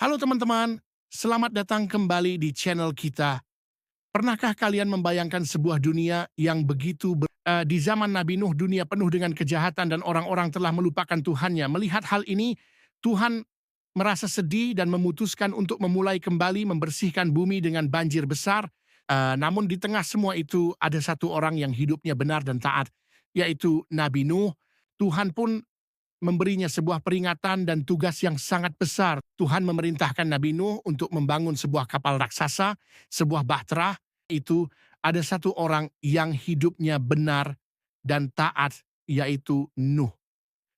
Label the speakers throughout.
Speaker 1: Halo teman-teman, selamat datang kembali di channel kita. Pernahkah kalian membayangkan sebuah dunia yang di zaman Nabi Nuh dunia penuh dengan kejahatan dan orang-orang telah melupakan Tuhannya. Melihat hal ini, Tuhan merasa sedih dan memutuskan untuk memulai kembali membersihkan bumi dengan banjir besar. Namun di tengah semua itu ada satu orang yang hidupnya benar dan taat, yaitu Nabi Nuh. Tuhan pun memberinya sebuah peringatan dan tugas yang sangat besar. Tuhan memerintahkan Nabi Nuh untuk membangun sebuah kapal raksasa, sebuah bahtera. Itu ada satu orang yang hidupnya benar dan taat, yaitu Nuh.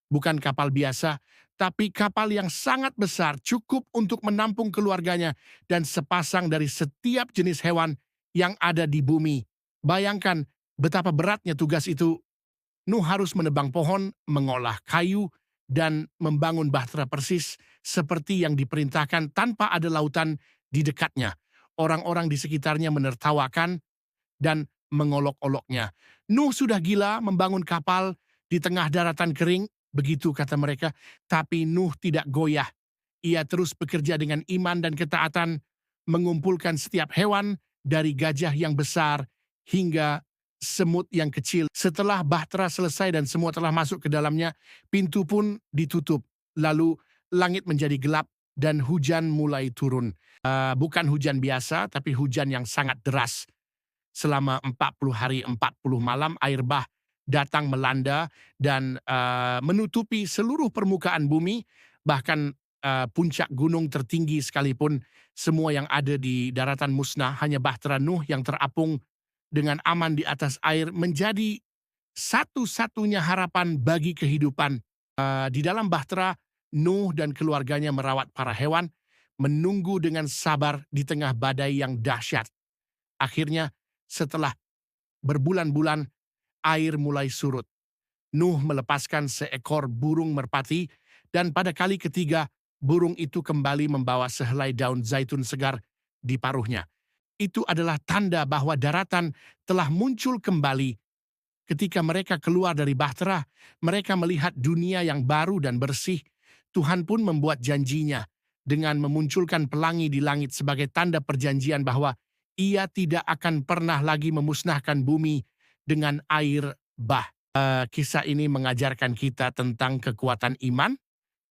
Speaker 1: Bukan kapal biasa, tapi kapal yang sangat besar, cukup untuk menampung keluarganya dan sepasang dari setiap jenis hewan yang ada di bumi. Bayangkan betapa beratnya tugas itu. Nuh harus menebang pohon, mengolah kayu, dan membangun bahtera persis seperti yang diperintahkan tanpa ada lautan di dekatnya. Orang-orang di sekitarnya menertawakan dan mengolok-oloknya. Nuh sudah gila membangun kapal di tengah daratan kering, begitu kata mereka. Tapi Nuh tidak goyah. Ia terus bekerja dengan iman dan ketaatan, mengumpulkan setiap hewan dari gajah yang besar hingga semut yang kecil. Setelah bahtera selesai dan semua telah masuk ke dalamnya, pintu pun ditutup. Lalu langit menjadi gelap dan hujan mulai turun. Bukan hujan biasa, tapi hujan yang sangat deras. Selama 40 hari 40 malam air bah datang melanda dan menutupi seluruh permukaan bumi, bahkan puncak gunung tertinggi sekalipun semua yang ada di daratan musnah, hanya bahtera Nuh yang terapung dengan aman di atas air menjadi satu-satunya harapan bagi kehidupan. Di dalam bahtera, Nuh dan keluarganya merawat para hewan, menunggu dengan sabar di tengah badai yang dahsyat. Akhirnya, setelah berbulan-bulan, air mulai surut. Nuh melepaskan seekor burung merpati, dan pada kali ketiga, burung itu kembali membawa sehelai daun zaitun segar di paruhnya. Itu adalah tanda bahwa daratan telah muncul kembali. Ketika mereka keluar dari bahtera, mereka melihat dunia yang baru dan bersih. Tuhan pun membuat janjinya dengan memunculkan pelangi di langit sebagai tanda perjanjian bahwa ia tidak akan pernah lagi memusnahkan bumi dengan air bah. Kisah ini mengajarkan kita tentang kekuatan iman,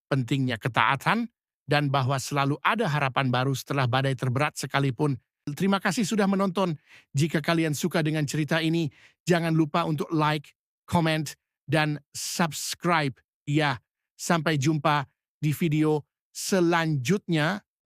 Speaker 1: pentingnya ketaatan, dan bahwa selalu ada harapan baru setelah badai terberat sekalipun. Terima kasih sudah menonton. Jika kalian suka dengan cerita ini, jangan lupa untuk like, comment, dan subscribe. Ya, sampai jumpa di video selanjutnya.